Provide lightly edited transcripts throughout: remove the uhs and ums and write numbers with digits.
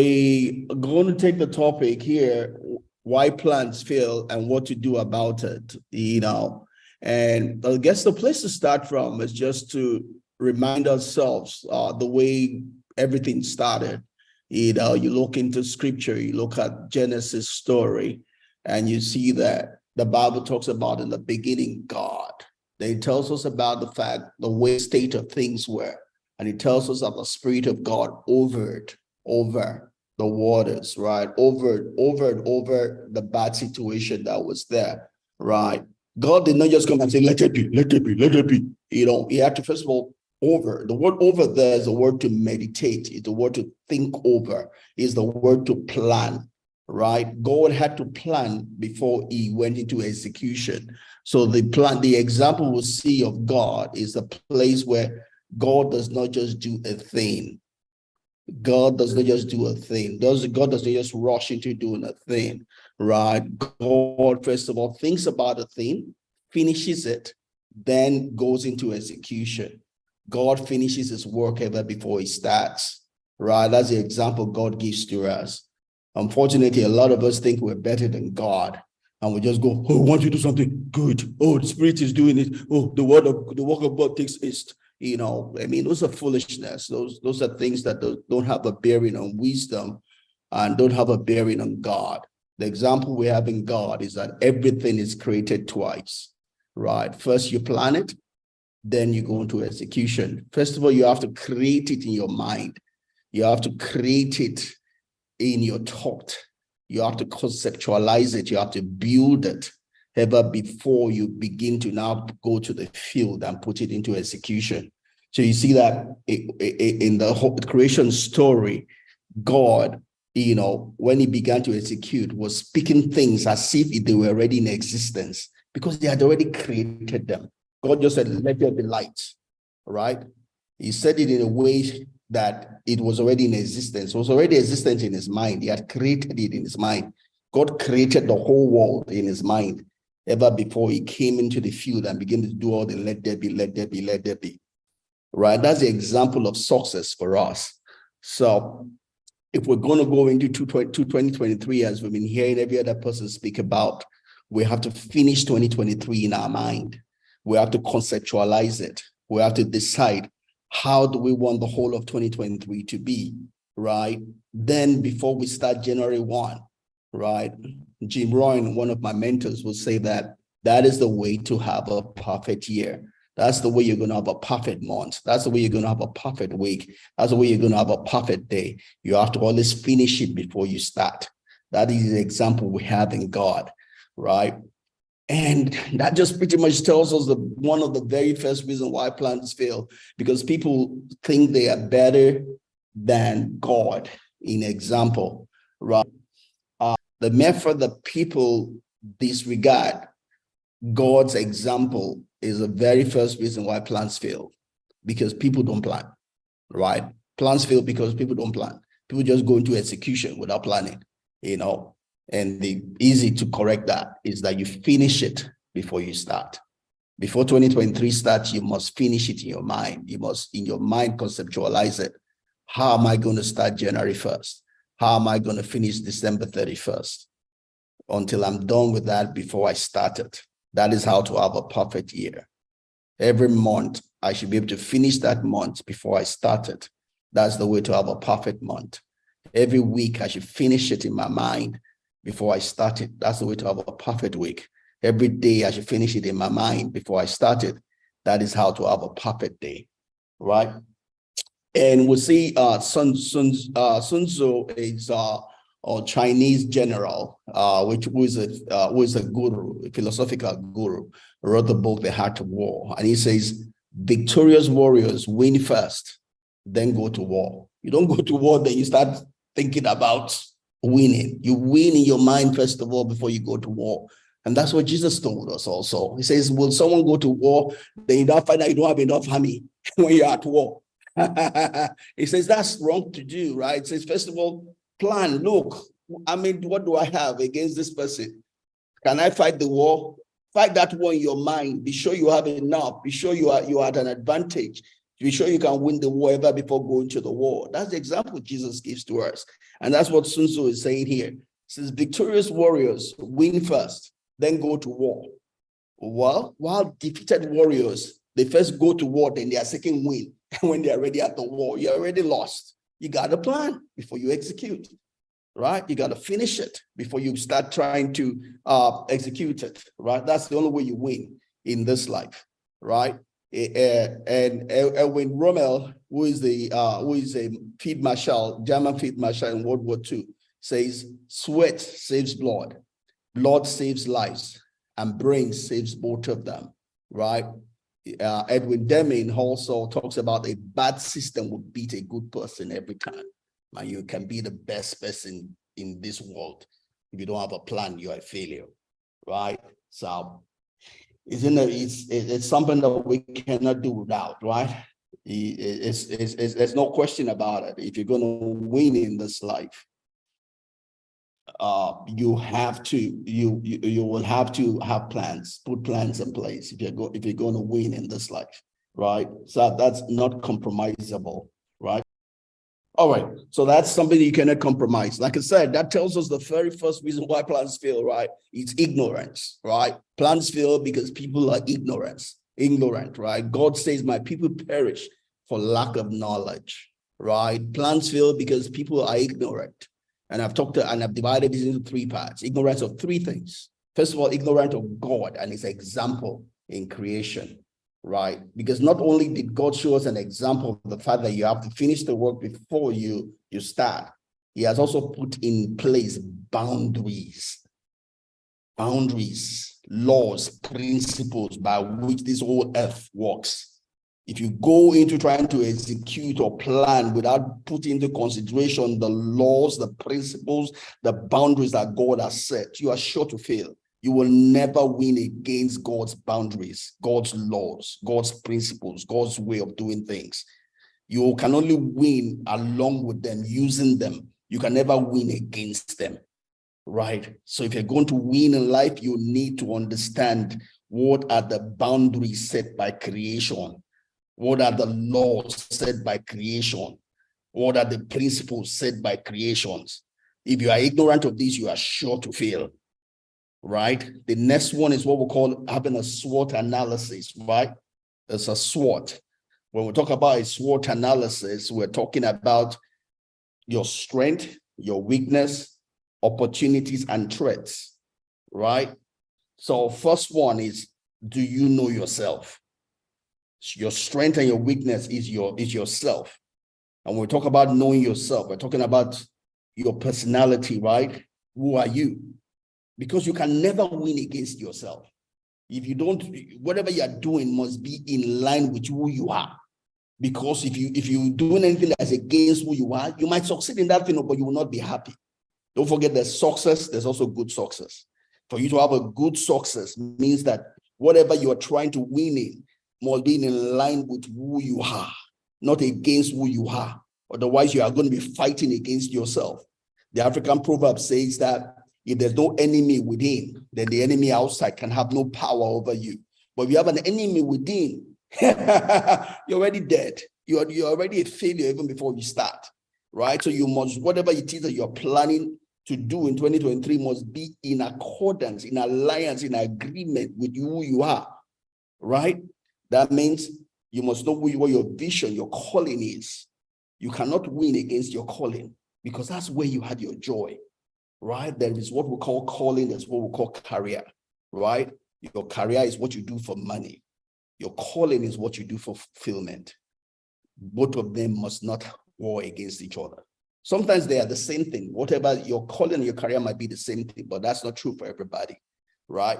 We're going to take the topic here, why plans fail and what to do about it, And I guess the place to start from is just to remind ourselves the way everything started. You look into scripture, you look at Genesis story, and you see that the Bible talks about in the beginning, God. Then it tells us about the fact, the way state of things were. And it tells us that the Spirit of God hovered over the waters, right? Over the bad situation that was there, right? God did not just come and say, let it be, let it be, let it be. He had to, first of all, over. The word over there is the word to meditate. It's the word to think over. It's the word to plan, right? God had to plan before he went into execution. So the example we see of God is a place where God does not just do a thing. God does not just do a thing. God does not just rush into doing a thing, right? God, first of all, thinks about a thing, finishes it, then goes into execution. God finishes his work ever before he starts, right? That's the example God gives to us. Unfortunately, a lot of us think we're better than God. And we just go, oh, I want you to do something good. Oh, the Spirit is doing it. Oh, the work of God takes haste. Those are foolishness. Those are things that don't have a bearing on wisdom and don't have a bearing on God. The example we have in God is that everything is created twice, right? First, you plan it, then you go into execution. First of all, you have to create it in your mind. You have to create it in your thought. You have to conceptualize it. You have to build it ever before you begin to now go to the field and put it into execution. So you see that in the whole creation story, God, when he began to execute, was speaking things as if they were already in existence because he had already created them. God just said, let there be light, right? He said it in a way that it was already in existence. It was already existent in his mind. He had created it in his mind. God created the whole world in his mind ever before he came into the field and began to do all the let there be, let there be, let there be. Right? That's the example of success for us. So if we're going to go into 2023, as we've been hearing every other person speak about, we have to finish 2023 in our mind. We have to conceptualize it. We have to decide, how do we want the whole of 2023 to be, right? Then before we start January 1, right? Jim Rohn, one of my mentors, will say that is the way to have a perfect year. That's the way you're going to have a perfect month. That's the way you're going to have a perfect week. That's the way you're going to have a perfect day. You have to always finish it before you start. That is the example we have in God, right? And that just pretty much tells us that one of the very first reasons why plans fail, because people think they are better than God. In example, right? The method that people disregard God's example is the very first reason why plans fail, because people don't plan, right? Plans fail because people don't plan. People just go into execution without planning, And the easy to correct that is that you finish it before you start. Before 2023 starts, you must finish it in your mind. You must, in your mind, conceptualize it. How am I going to start January 1st? How am I going to finish December 31st? Until I'm done with that before I start it. That is how to have a perfect year. Every month, I should be able to finish that month before I start it. That's the way to have a perfect month. Every week, I should finish it in my mind before I start it. That's the way to have a perfect week. Every day, I should finish it in my mind before I start it. That is how to have a perfect day, right? And we'll see Sun Tzu is a Chinese general, who is a guru, a philosophical guru, wrote the book, The Art of War. And he says, victorious warriors win first, then go to war. You don't go to war, then you start thinking about winning. You win in your mind, first of all, before you go to war. And that's what Jesus told us also. He says, will someone go to war? Then you don't find out you don't have enough army when you're at war. He says, that's wrong to do, right? He says, first of all, plan. Look, what do I have against this person? Can I fight the war? Fight that war in your mind. Be sure you have enough. Be sure you are at an advantage. To be sure you can win the war ever before going to the war. That's the example Jesus gives to us. And that's what Sun Tzu is saying here. It says victorious warriors win first, then go to war. Well, while defeated warriors, they first go to war, then they are seeking win. And when they are ready at the war, you're already lost. You got a plan before you execute, right? You got to finish it before you start trying to execute it, right? That's the only way you win in this life, right? And when Rommel, who is a field marshal, German field marshal in World War II, says, sweat saves blood, blood saves lives, and brain saves both of them, right? Edwin Deming also talks about a bad system will beat a good person every time. And you can be the best person in this world. If you don't have a plan, you're a failure, right? So it's something that we cannot do without, right? There's no question about it. If you're going to win in this life, you will have to have plans, put plans in place if you're going to win in this life, right? So that's not compromisable, right? All right, so that's something you cannot compromise. Like I said, that tells us the very first reason why plans fail, right? It's ignorance, right? Plans fail because people are ignorant, right? God says, my people perish for lack of knowledge, right? Plans fail because people are ignorant. And I've divided this into three parts. Ignorance of three things. First of all, ignorant of God and his example in creation, right? Because not only did God show us an example of the fact that you have to finish the work before you start, he has also put in place boundaries, laws, principles by which this whole earth works. If you go into trying to execute or plan without putting into consideration the laws, the principles, the boundaries that God has set, you are sure to fail. You will never win against God's boundaries, God's laws, God's principles, God's way of doing things. You can only win along with them, using them. You can never win against them, right? So if you're going to win in life, you need to understand what are the boundaries set by creation. What are the laws set by creation? What are the principles set by creations? If you are ignorant of these, you are sure to fail, right? The next one is what we call having a SWOT analysis, right? It's a SWOT. When we talk about a SWOT analysis, we're talking about your strength, your weakness, opportunities, and threats, right? So first one is, do you know yourself? Your strength and your weakness is yourself. And when we talk about knowing yourself, we're talking about your personality, right? Who are you? Because you can never win against yourself. If you don't, whatever you are doing must be in line with who you are. Because if you're doing anything that's against who you are, you might succeed in that thing, but you will not be happy. Don't forget there's success, there's also good success. For you to have a good success means that whatever you are trying to win in must be in line with who you are, not against who you are. Otherwise, you are going to be fighting against yourself. The African proverb says that if there's no enemy within, then the enemy outside can have no power over you. But if you have an enemy within, you're already dead. You're already a failure even before you start, right? So you must, whatever it is that you're planning to do in 2023 must be in accordance, in alliance, in agreement with who you are, right? That means you must know what your vision, your calling is. You cannot win against your calling because that's where you had your joy, right? There is what we call calling, there's what we call career, right? Your career is what you do for money. Your calling is what you do for fulfillment. Both of them must not war against each other. Sometimes they are the same thing. Whatever your calling and your career might be the same thing, but that's not true for everybody, right?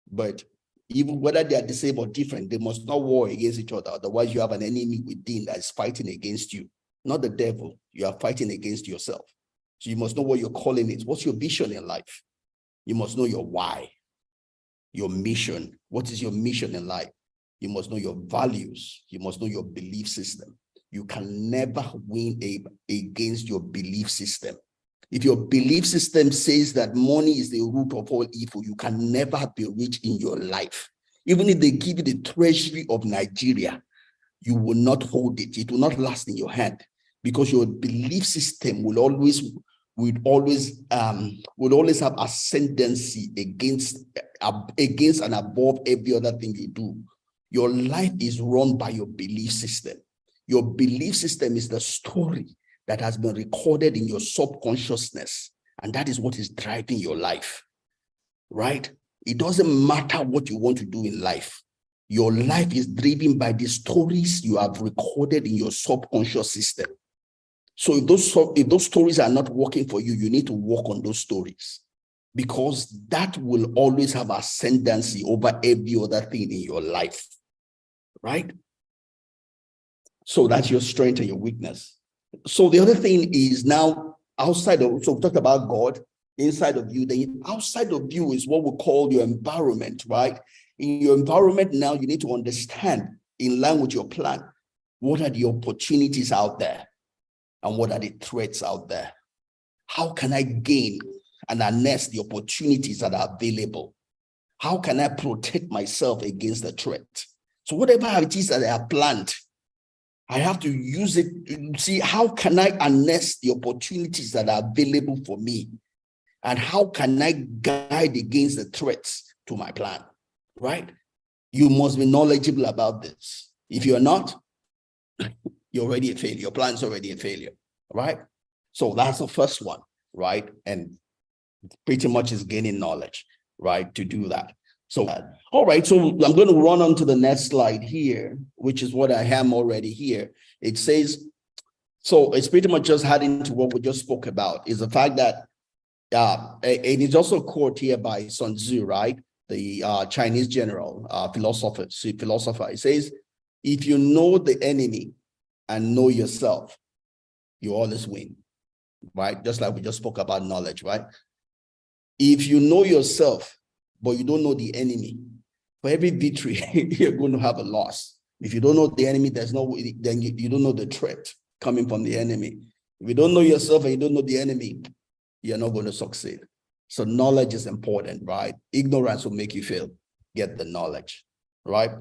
But even whether they are the same or different, they must not war against each other. Otherwise, you have an enemy within that is fighting against you. Not the devil. You are fighting against yourself. So you must know what your calling is. What's your vision in life? You must know your why, your mission. What is your mission in life? You must know your values. You must know your belief system. You can never win against your belief system. If your belief system says that money is the root of all evil, you can never be rich in your life. Even if they give you the treasury of Nigeria, you will not hold it. It will not last in your hand, because your belief system will always have ascendancy against and above every other thing you do. Your life is run by your belief system. Your belief system is the story that has been recorded in your subconsciousness, and that is what is driving your life, right? It doesn't matter what you want to do in life. Your life is driven by the stories you have recorded in your subconscious system. So if those stories are not working for you, you need to work on those stories, because that will always have ascendancy over every other thing in your life, right? So that's your strength and your weakness. So the other thing is, now outside of, so we talked about God, inside of you, then outside of you is what we call your environment, right? In your environment now, you need to understand, in line with your plan, what are the opportunities out there and what are the threats out there? How can I gain and harness the opportunities that are available? How can I protect myself against the threat? So whatever it is that I have planned, I have to use it to see, how can I harness the opportunities that are available for me? And how can I guide against the threats to my plan, right? You must be knowledgeable about this. If you're not, you're already a failure. Your plan's already a failure, right? So that's the first one, right? And pretty much is gaining knowledge, right, to do that. So, all right, so I'm going to run on to the next slide here, which is what I am already here. It says, so it's pretty much just adding to what we just spoke about, is the fact that, it is also a quote here by Sun Tzu, right? The Chinese general, philosopher. It says, if you know the enemy and know yourself, you always win, right? Just like we just spoke about knowledge, right? If you know yourself, but you don't know the enemy, for every victory, you're going to have a loss. If you don't know the enemy, then you don't know the threat coming from the enemy. If you don't know yourself and you don't know the enemy, you're not going to succeed. So knowledge is important, right? Ignorance will make you fail. Get the knowledge, right?